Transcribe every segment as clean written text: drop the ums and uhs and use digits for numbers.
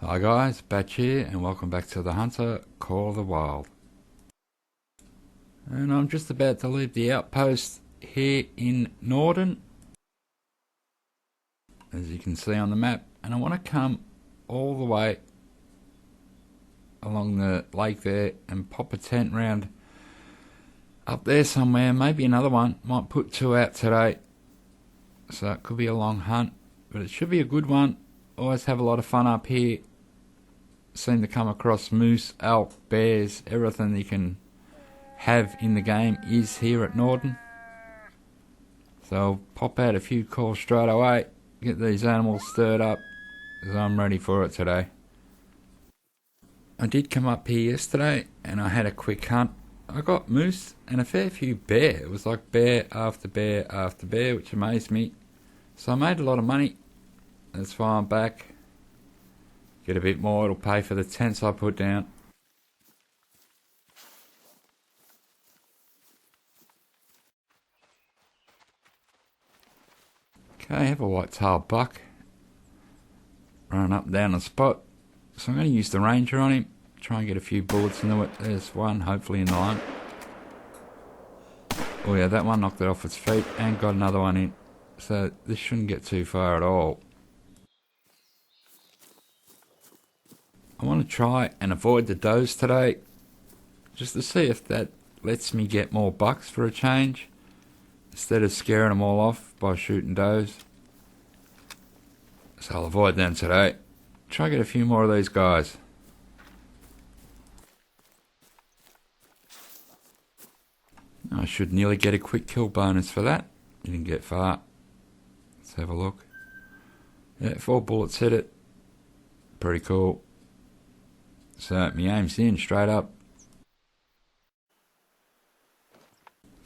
Hi guys, Batch here and welcome back to the Hunter, Call of the Wild. And I'm just about to leave the outpost here in Norden, as you can see on the map, and I want to come all the way along the lake there and pop a tent round up there somewhere, maybe another one. Might put two out today, so it could be a long hunt, but it should be a good one. Always have a lot of fun up here. Seem to come across moose, elk, bears, everything you can have in the game is here at Norden. So I'll pop out a few calls straight away, get these animals stirred up, because I'm ready for it today. I did come up here yesterday and I had a quick hunt. I got moose and a fair few bear. It was like bear after bear after bear, which amazed me. So I made a lot of money. That's why I'm back. Get a bit more, it'll pay for the tents I put down. Okay, I have a white-tailed buck running up and down the spot. So I'm going to use the ranger on him, try and get a few bullets into it. There's one, hopefully in the lung. Oh yeah, that one knocked it off its feet and got another one in. So this shouldn't get too far at all. I want to try and avoid the does today, just to see if that lets me get more bucks for a change, instead of scaring them all off by shooting does. So I'll avoid them today. Try and get a few more of these guys. I should nearly get a quick kill bonus for that. Didn't get far. Let's have a look. Yeah, 4 bullets hit it. Pretty cool. So my aim's in straight up.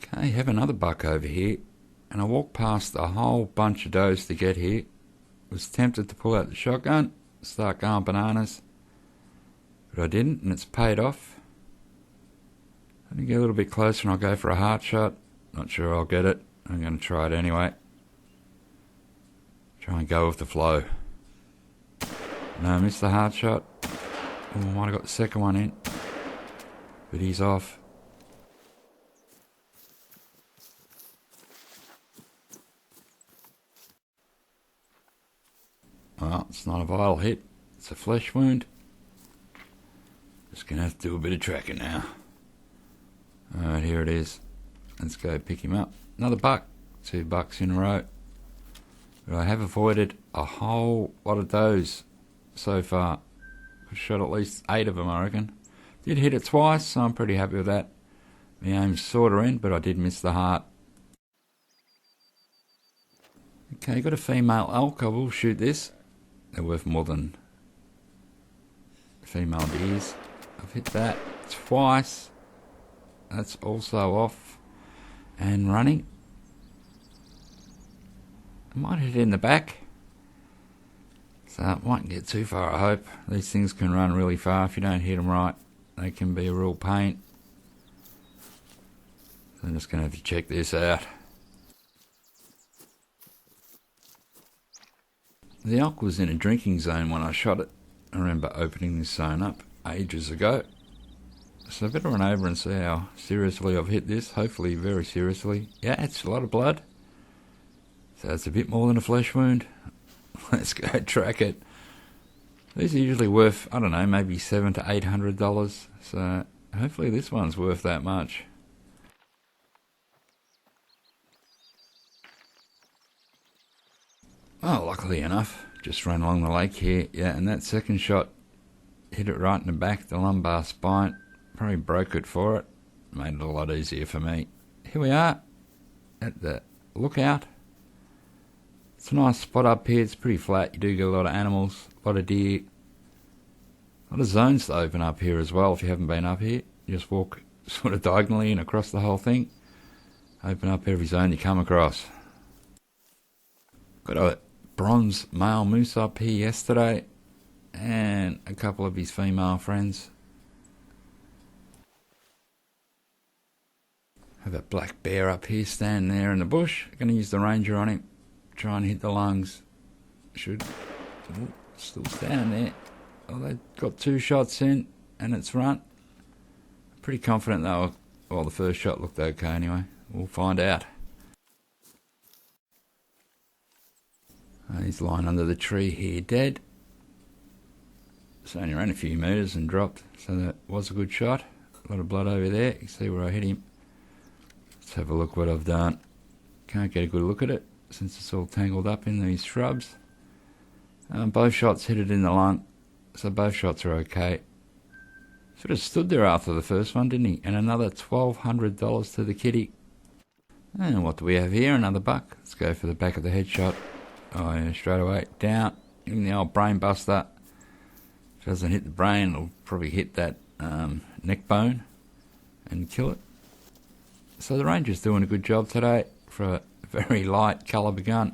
Okay, have another buck over here, and I walked past a whole bunch of does to get here. Was tempted to pull out the shotgun, start going bananas, but I didn't, and it's paid off. I'm going to get a little bit closer and I'll go for a heart shot. Not sure I'll get it. I'm going to try it anyway. Try and go with the flow. No, I missed the heart shot. Oh, I might have got the second one in, but he's off. Well, it's not a vital hit, it's a flesh wound. Just gonna have to do a bit of tracking now. Alright, here it is. Let's go pick him up. Another buck, 2 bucks in a row. But I have avoided a whole lot of does so far. I've shot at least 8 of them, I reckon. Did hit it twice, so I'm pretty happy with that. My aim's sort of in, but I did miss the heart. Okay, got a female elk. I will shoot this. They're worth more than female deers. I've hit that twice. That's also off and running. I might hit it in the back. So it mightn't get too far, I hope. These things can run really far. If you don't hit them right, they can be a real pain. So I'm just going to have to check this out. The elk was in a drinking zone when I shot it. I remember opening this zone up ages ago. So I better run over and see how seriously I've hit this. Hopefully very seriously. Yeah, it's a lot of blood. So it's a bit more than a flesh wound. Let's go track it. These are usually worth, I don't know, maybe $700 to $800. So hopefully this one's worth that much. Oh, luckily enough, just ran along the lake here. Yeah, and that second shot hit it right in the back, the lumbar spine. Probably broke it for it. Made it a lot easier for me. Here we are at the lookout. It's a nice spot up here. It's pretty flat. You do get a lot of animals, a lot of deer. A lot of zones to open up here as well if you haven't been up here. You just walk sort of diagonally and across the whole thing. Open up every zone you come across. Got a bronze male moose up here yesterday and a couple of his female friends. Have a black bear up here standing there in the bush. Going to use the ranger on him. Try and hit the lungs. Should. Ooh, still standing there. Well, they got 2 shots in and it's run. Pretty confident they were, well, the first shot looked okay anyway. We'll find out. He's lying under the tree here dead. It's only ran a few metres and dropped, so that was a good shot. A lot of blood over there. You can see where I hit him. Let's have a look what I've done. Can't get a good look at it since it's all tangled up in these shrubs. Both shots hit it in the lung, so both shots are okay. Should have stood there after the first one, didn't he? And another $1,200 to the kitty. And what do we have here? Another buck. Let's go for the back of the head shot. Oh yeah, straight away. Down. Give him the old brain buster. If it doesn't hit the brain, it'll probably hit that neck bone and kill it. So the ranger's doing a good job today for a very light caliber gun.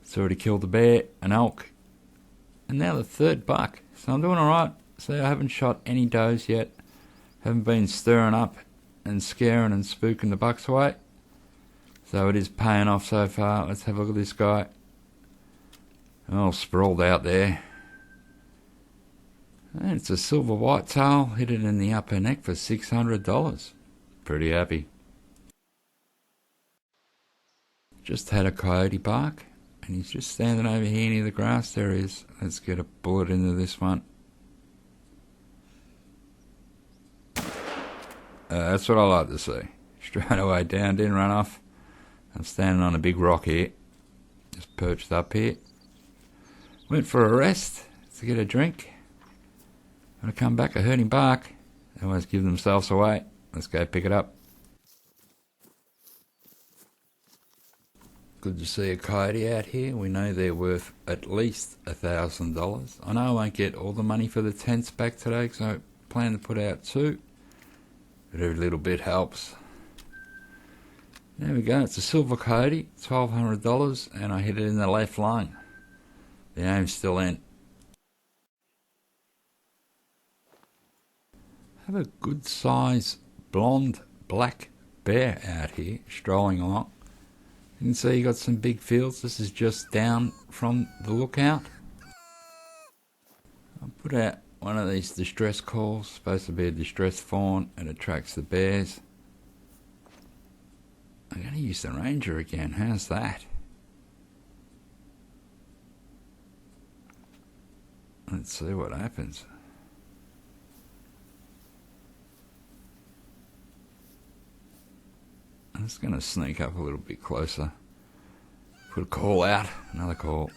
It's already killed a bear, an elk, and now the 3rd buck. So I'm doing alright. So I haven't shot any does yet. Haven't been stirring up and scaring and spooking the bucks away. So it is paying off so far. Let's have a look at this guy. All sprawled out there. And it's a silver whitetail. Hit it in the upper neck for $600. Pretty happy. Just had a coyote bark. And he's just standing over here near the grass. There he is. Let's get a bullet into this one. That's what I like to see. Straight away down, didn't run off. I'm standing on a big rock here. Just perched up here. Went for a rest to get a drink. When I come back, I heard him bark. They always give themselves away. Let's go pick it up. Good to see a coyote out here. We know they're worth at least $1,000. I know I won't get all the money for the tents back today because I plan to put out 2. But every little bit helps. There we go. It's a silver coyote, $1,200, and I hit it in the left lung. The aim's still in. Have a good size blonde black bear out here strolling along. You can see you got some big fields. This is just down from the lookout. I'll put out one of these distress calls. Supposed to be a distress fawn. It attracts the bears. I'm going to use the ranger again. How's that? Let's see what happens. I'm just going to sneak up a little bit closer. Put a call out. Another call.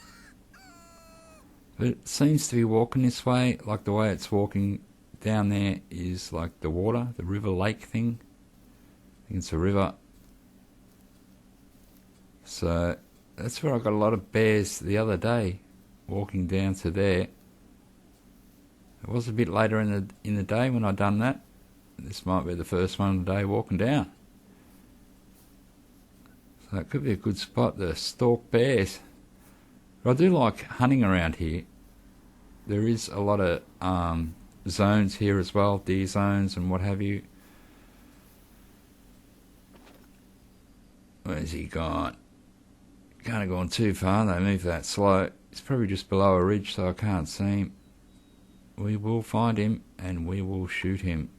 But it seems to be walking this way. Like the way it's walking down there is like the water, the river lake thing. I think it's a river. So that's where I got a lot of bears the other day, walking down to there. It was a bit later in the day when I done that. This might be the first one of the day walking down. So it could be a good spot to stalk bears. But I do like hunting around here. There is a lot of zones here as well, deer zones and what have you. Where's he gone? Can't have gone too far. They move that slow. He's probably just below a ridge, so I can't see him. We will find him and we will shoot him.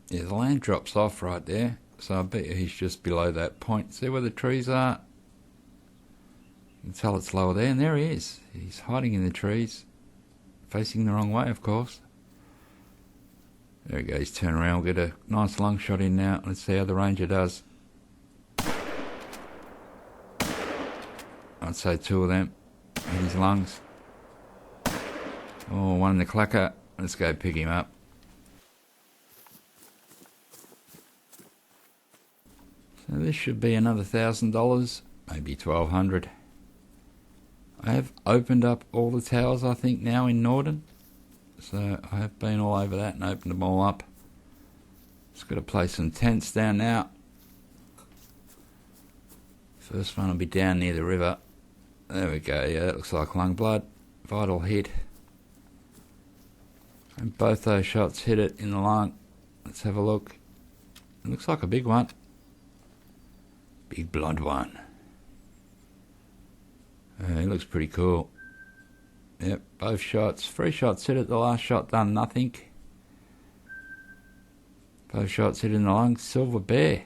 Yeah, the land drops off right there, so I bet you he's just below that point. See where the trees are? You can tell it's lower there, and there he is. He's hiding in the trees, facing the wrong way, of course. There he goes, turn around. We'll get a nice lung shot in now. Let's see how the ranger does. I'd say 2 of them. Hit his lungs. Oh, one in the clacker. Let's go pick him up. So this should be another $1,000, maybe $1,200. I have opened up all the towers, I think, now in Norden. So I have been all over that and opened them all up. Just got to place some tents down now. First one will be down near the river. There we go. Yeah, that looks like lung blood. Vital hit. And both those shots hit it in the lung. Let's have a look. It looks like a big one. Big blonde one. he looks pretty cool. Yep, both shots. 3 shots hit it. The last shot done nothing. Both shots hit in the lung. Silver bear.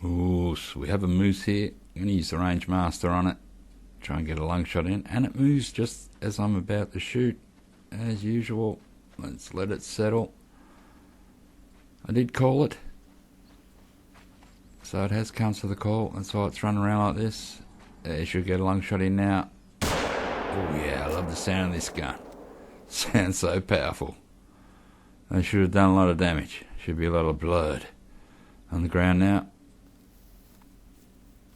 Ooh, so we have a moose here. I'm going to use the range master on it. Try and get a lung shot in. And it moves just as I'm about to shoot. As usual. Let's let it settle. I did call it. So it has come to the call. That's why it's running around like this. You should get a lung shot in now. Oh yeah, I love the sound of this gun. Sounds so powerful. They should have done a lot of damage. Should be a lot of blood. On the ground now.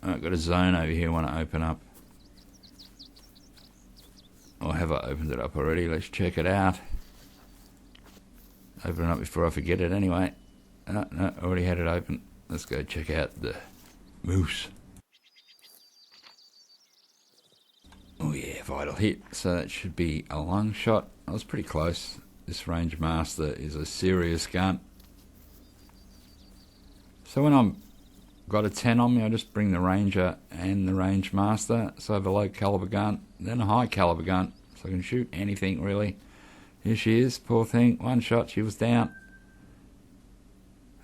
I've got a zone over here I want to open up. Or have I opened it up already? Let's check it out. Open it up before I forget it anyway. No, already had it open. Let's go check out the moose. Oh yeah, vital hit. So that should be a lung shot. I was pretty close. This range master is a serious gun. So when I'm got a 10 on me, I just bring the ranger and the range master. So I have a low caliber gun, then a high caliber gun, so I can shoot anything really. Here she is, poor thing. 1 shot, she was down.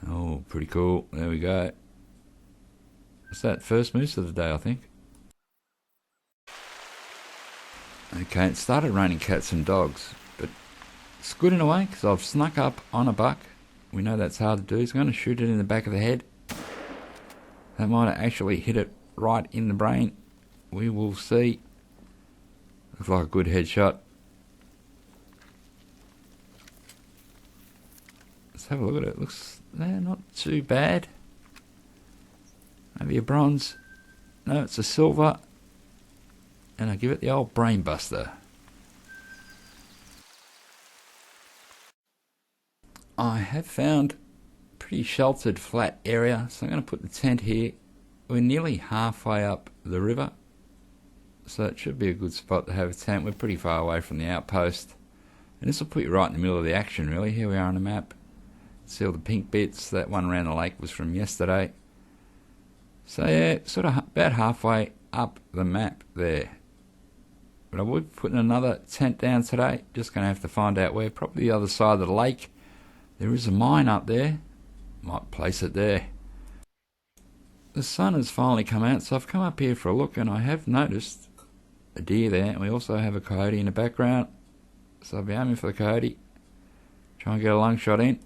Oh, pretty cool. There we go. What's that? First moose of the day, I think. Okay, it started raining cats and dogs, but it's good in a way because I've snuck up on a buck. We know that's hard to do. He's going to shoot it in the back of the head. That might have actually hit it right in the brain. We will see. Looks like a good headshot. Let's have a look at it. Looks not too bad. Maybe a bronze. No, it's a silver. And I give it the old brain buster. I have found a pretty sheltered flat area, so I'm going to put the tent here. We're nearly halfway up the river, so it should be a good spot to have a tent. We're pretty far away from the outpost, and this will put you right in the middle of the action really. Here we are on the map. See all the pink bits. That one around the lake was from yesterday. So yeah, sort of about halfway up the map there. But I will be putting another tent down today. Just going to have to find out where. Probably the other side of the lake. There is a mine up there. Might place it there. The sun has finally come out, so I've come up here for a look, and I have noticed a deer there. And we also have a coyote in the background. So I'll be aiming for the coyote. Try and get a lung shot in.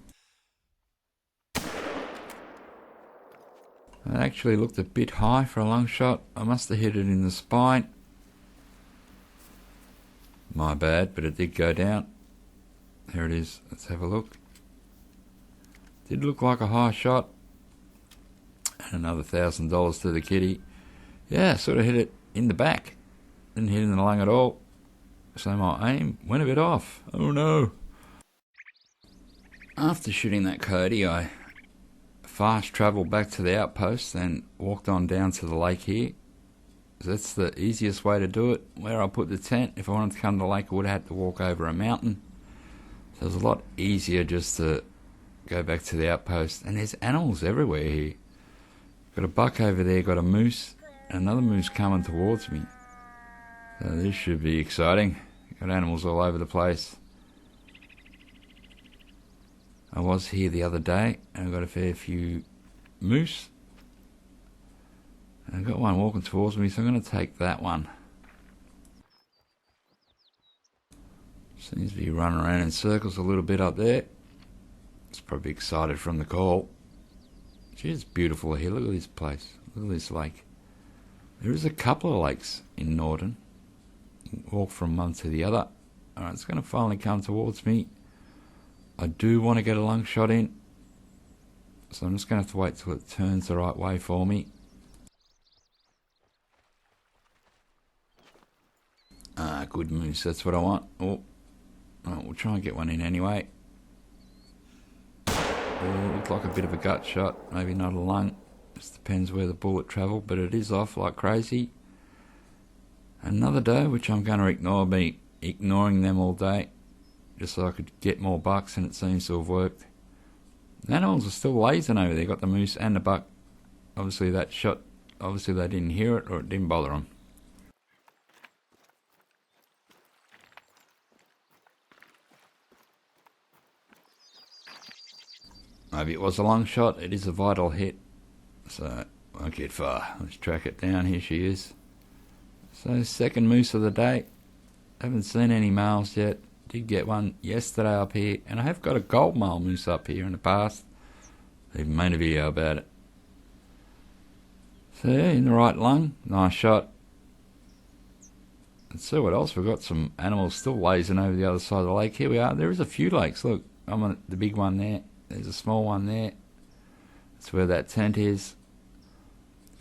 It actually looked a bit high for a lung shot. I must have hit it in the spine. My bad, but it did go down. There it is. Let's have a look. Did look like a high shot. And another $1,000 to the kitty. Yeah, sort of hit it in the back. Didn't hit it in the lung at all. So my aim went a bit off. Oh no. After shooting that coyote, I fast travelled back to the outpost and walked on down to the lake here. That's the easiest way to do it. Where I put the tent, if I wanted to come to the lake, I would have had to walk over a mountain. So it was a lot easier just to go back to the outpost. And there's animals everywhere here. Got a buck over there, got a moose, another moose coming towards me. So this should be exciting. Got animals all over the place. I was here the other day and I got a fair few moose. I've got one walking towards me, so I'm going to take that one. Seems to be running around in circles a little bit up there. It's probably excited from the call. Gee, it's beautiful here. Look at this place. Look at this lake. There is a couple of lakes in Norden. You can walk from one to the other. Alright, it's going to finally come towards me. I do want to get a lung shot in. So I'm just going to have to wait till it turns the right way for me. Good moose, that's what I want. Oh, we'll try and get one in anyway. Oh, looked like a bit of a gut shot, maybe not a lung. Just depends where the bullet travelled, but it is off like crazy. Another doe, which I'm going to ignore, be ignoring them all day, just so I could get more bucks, and it seems to have worked. The animals are still lazing over there, got the moose and the buck. Obviously that shot Obviously they didn't hear it or it didn't bother them. Maybe it was a long shot. It is a vital hit, so won't get far. Let's track it down. Here she is. So second moose of the day. Haven't seen any males yet. Did get one yesterday up here, and I have got a gold male moose up here in the past. Even made a video about it. So yeah, in the right lung. Nice shot. Let's see what else. We've got some animals still lazing over the other side of the lake. Here we are. There is a few lakes. Look, I'm on the big one there. There's a small one there. That's where that tent is.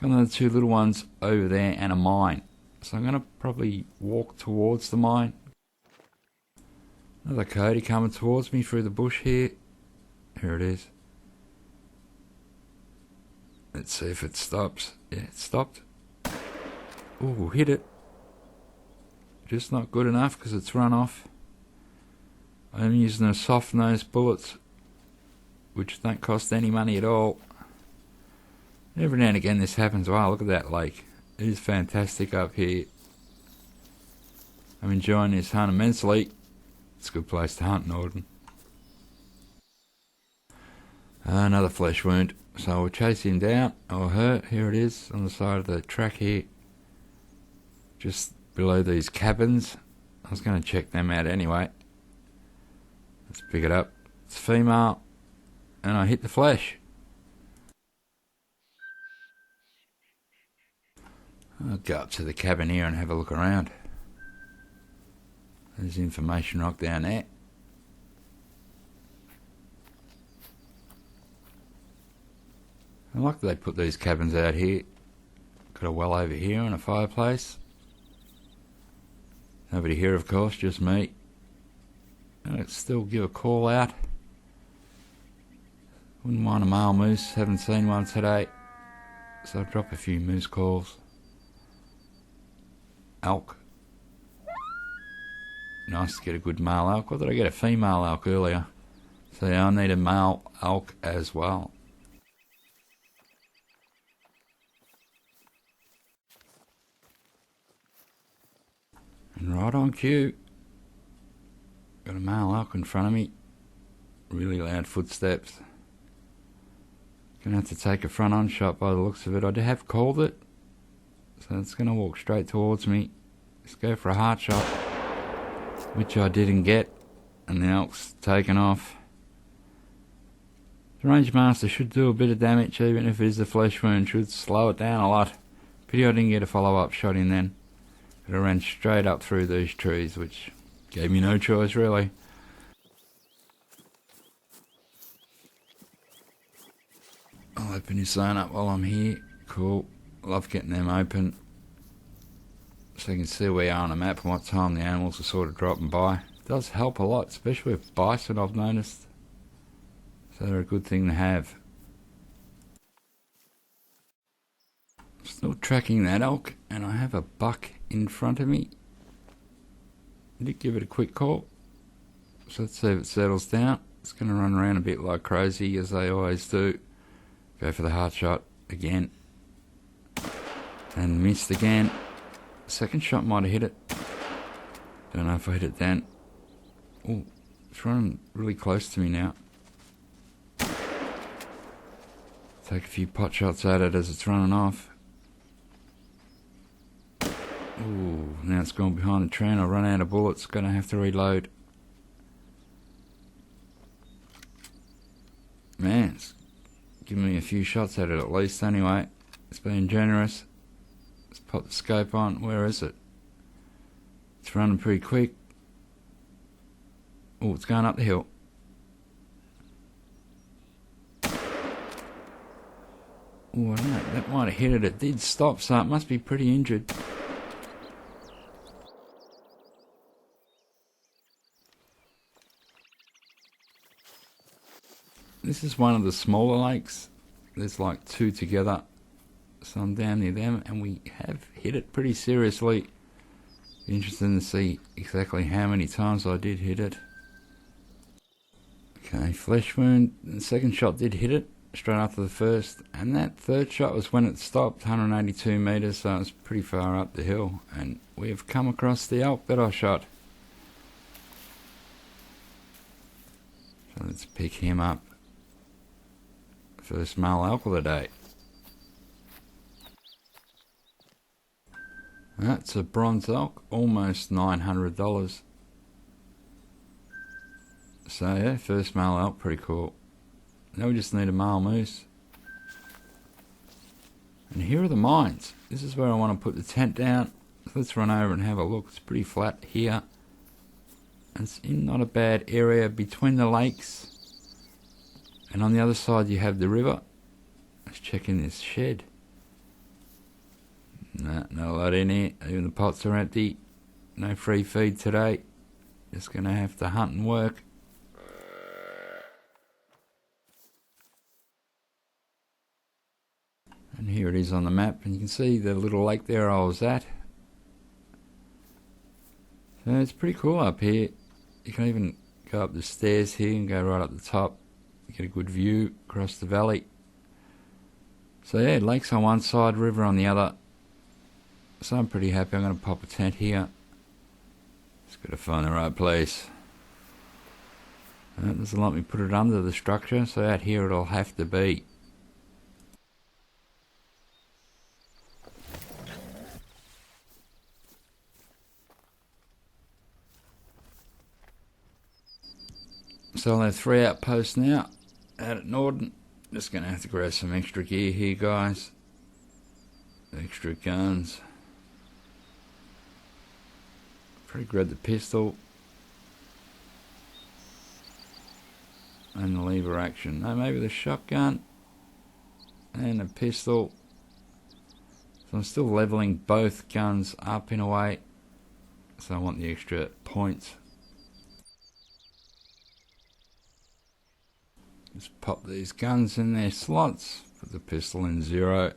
Got another two little ones over there and a mine. So I'm going to probably walk towards the mine. Another coyote coming towards me through the bush here. Here it is. Let's see if it stops. Yeah, it stopped. Ooh, hit it. Just not good enough because it's run off. I'm using the soft nose bullets, which don't cost any money at all. Every now and again this happens. Wow, look at that lake. It is fantastic up here. I'm enjoying this hunt immensely. It's a good place to hunt, Norden. Another flesh wound. So we'll chase him down, or her. Here it is on the side of the track here. Just below these cabins. I was going to check them out anyway. Let's pick it up. It's female. And I hit the flesh. I'll go up to the cabin here and have a look around. There's information rock down there. I like that they put these cabins out here. Got a well over here and a fireplace. Nobody here, of course, just me. Let's still give a call out. Wouldn't mind a male moose, haven't seen one today. So I'll drop a few moose calls. Elk. Nice to get a good male elk. Or did I get a female elk earlier? So yeah, I need a male elk as well. And right on cue. Got a male elk in front of me. Really loud footsteps. Gonna have to take a front on shot by the looks of it. I have called it. So it's gonna walk straight towards me. Just go for a heart shot. Which I didn't get. And the elk's taken off. The range master should do a bit of damage, even if it is a flesh wound. Should slow it down a lot. Pity I didn't get a follow-up shot in then. It ran straight up through these trees, which gave me no choice really. I'll open his sign up while I'm here. Cool. Love getting them open. So you can see where you are on the map and what time the animals are sort of dropping by. It does help a lot, especially with bison, I've noticed. So they're a good thing to have. Still tracking that elk, and I have a buck in front of me. I did give it a quick call. So let's see if it settles down. It's going to run around a bit like crazy, as they always do. Go for the heart shot again. And missed again. Second shot might have hit it. Don't know if I hit it then. Oh, it's running really close to me now. Take a few pot shots at it as it's running off. Ooh, now it's gone behind the tree and I'll run out of bullets. Gonna have to reload. Man, it's giving me a few shots at it at least anyway. It's been generous. Let's pop the scope on. Where is it? It's running pretty quick. Oh, it's going up the hill. Oh, I don't know. That might have hit it. It did stop, so it must be pretty injured. This is one of the smaller lakes. There's like two together. So I'm down near them and we have hit it pretty seriously. Interesting to see exactly how many times I did hit it. Okay, flesh wound. The second shot did hit it. straight after the first, and that third shot was when it stopped, 182 metres, so it was pretty far up the hill, and we've come across the elk that I shot. So let's pick him up. First male elk of the day. That's a bronze elk, almost $900. So yeah, first male elk, pretty cool. Now we just need a male moose. And here are the mines. This is where I want to put the tent down. So let's run over and have a look. It's pretty flat here. And it's in not a bad area between the lakes. And on the other side you have the river. Let's check in this shed. No, not a lot in here. Even the pots are empty. No free feed today. Just going to have to hunt and work. And here it is on the map, and you can see the little lake there I was at. So it's pretty cool up here. You can even go up the stairs here and go right up the top. You get a good view across the valley. So yeah, lakes on one side, river on the other. So I'm pretty happy. I'm going to pop a tent here. Just got to find the right place. It doesn't let me put it under the structure, so out here it'll have to be. So I have 3 outposts now out at Norden. Just going to have to grab some extra gear here, guys. Extra guns. Probably grab the pistol. And the lever action. No, maybe the shotgun. And the pistol. So I'm still leveling both guns up in a way. So I want the extra points. Just pop these guns in their slots. Put the pistol in 0.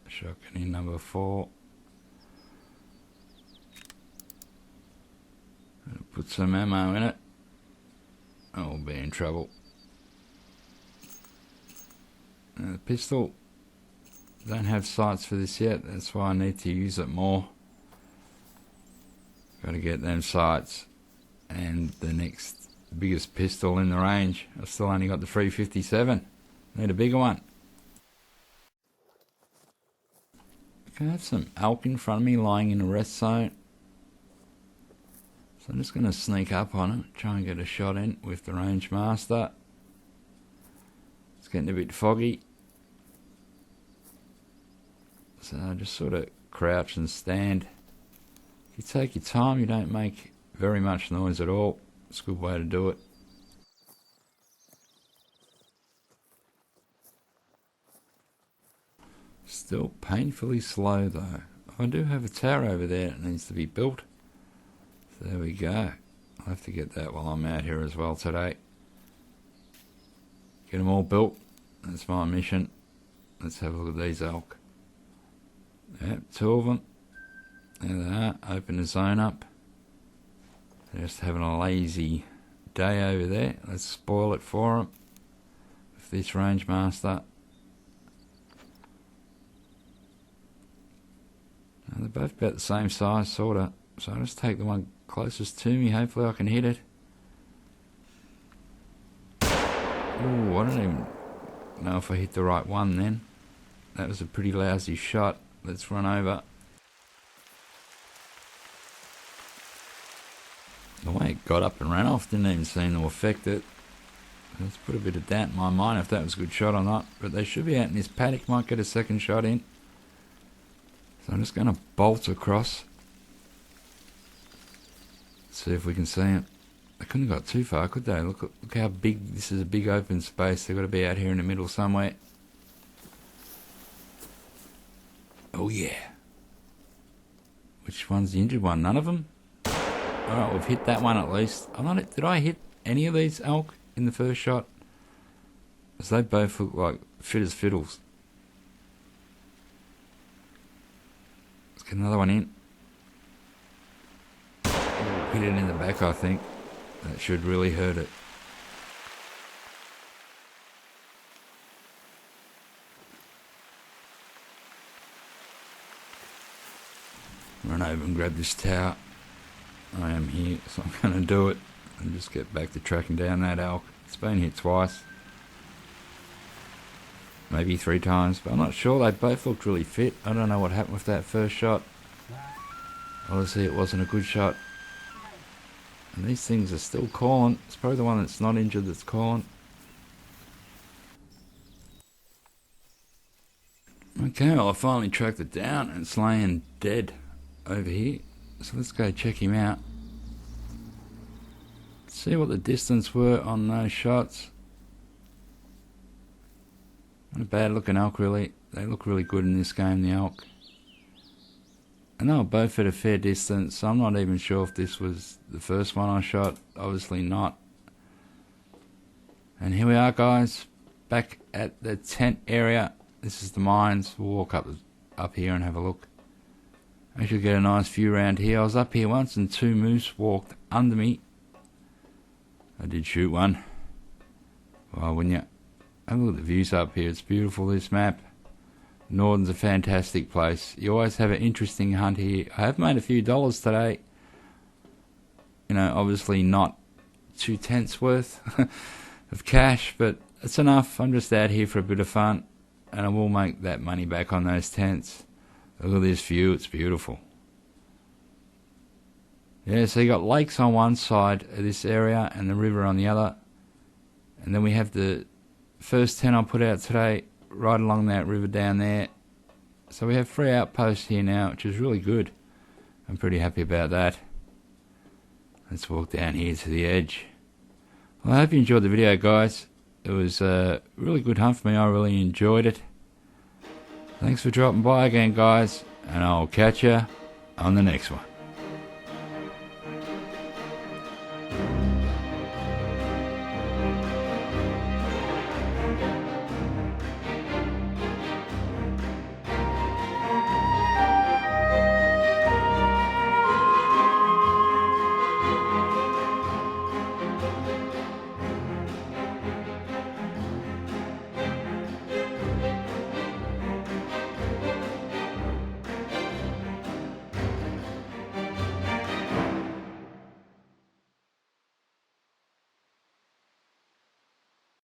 Shotgun in number 4. Put some ammo in it. I'll be in trouble. Now the pistol. Don't have sights for this yet. That's why I need to use it more. Got to get them sights. And the next biggest pistol in the range. I've still only got the 357. Need a bigger one. Okay, I have some elk in front of me lying in a rest zone. So I'm just going to sneak up on it, try and get a shot in with the range master. It's getting a bit foggy. So I just sort of crouch and stand. If you take your time, you don't make very much noise at all. It's a good way to do it. Still painfully slow though. I do have a tower over there that needs to be built. So there we go. I'll have to get that while I'm out here as well today. Get them all built. That's my mission. Let's have a look at these elk. Yep, 2 of them. There they are. Open the zone up. They're just having a lazy day over there. Let's spoil it for them with this range master. Now they're both about the same size, sorta. So I'll just take the one closest to me. Hopefully I can hit it. Ooh, I don't even know if I hit the right one then. That was a pretty lousy shot. Let's run over. The way it got up and ran off didn't even seem to affect it. Let's put a bit of doubt in my mind if that was a good shot or not. But they should be out in this paddock. Might get a second shot in. So I'm just going to bolt across. See if we can see it. They couldn't have got too far, could they? Look how big. This is a big open space. They've got to be out here in the middle somewhere. Oh yeah. Which one's the injured one? None of them? Alright, we've hit that one at least. Did I hit any of these elk in the first shot? Because they both look like fit as fiddles. Let's get another one in. Ooh, hit it in the back, I think. That should really hurt it. run over and grab this tower. I am here, so I'm going to do it and just get back to tracking down that elk. It's been hit twice, maybe 3 times, but I'm not sure. They both looked really fit. I don't know what happened with that first shot. Obviously it wasn't a good shot. And these things are still calling. It's probably the one that's not injured that's calling. Okay, well I finally tracked it down and it's laying dead over here. So let's go check him out. See what the distance were on those shots. Not a bad looking elk really. They look really good in this game, the elk. And they were both at a fair distance, so I'm not even sure if this was the first one I shot. Obviously not. And here we are, guys, back at the tent area. This is the mines. We'll walk up here and have a look. I should get a nice view around here. I was up here once and 2 moose walked under me. I did shoot one. Well, wouldn't you? Have a look at the views up here. It's beautiful, this map. Norden's a fantastic place. You always have an interesting hunt here. I have made a few dollars today. You know, obviously not 2 tents worth of cash, but it's enough. I'm just out here for a bit of fun, and I will make that money back on those tents. Look at this view, it's beautiful. Yeah, so you got lakes on one side of this area and the river on the other. And then we have the first tent I put out today right along that river down there. So we have 3 outposts here now, which is really good. I'm pretty happy about that. Let's walk down here to the edge. Well, I hope you enjoyed the video, guys. It was a really good hunt for me. I really enjoyed it. Thanks for dropping by again, guys, and I'll catch you on the next one.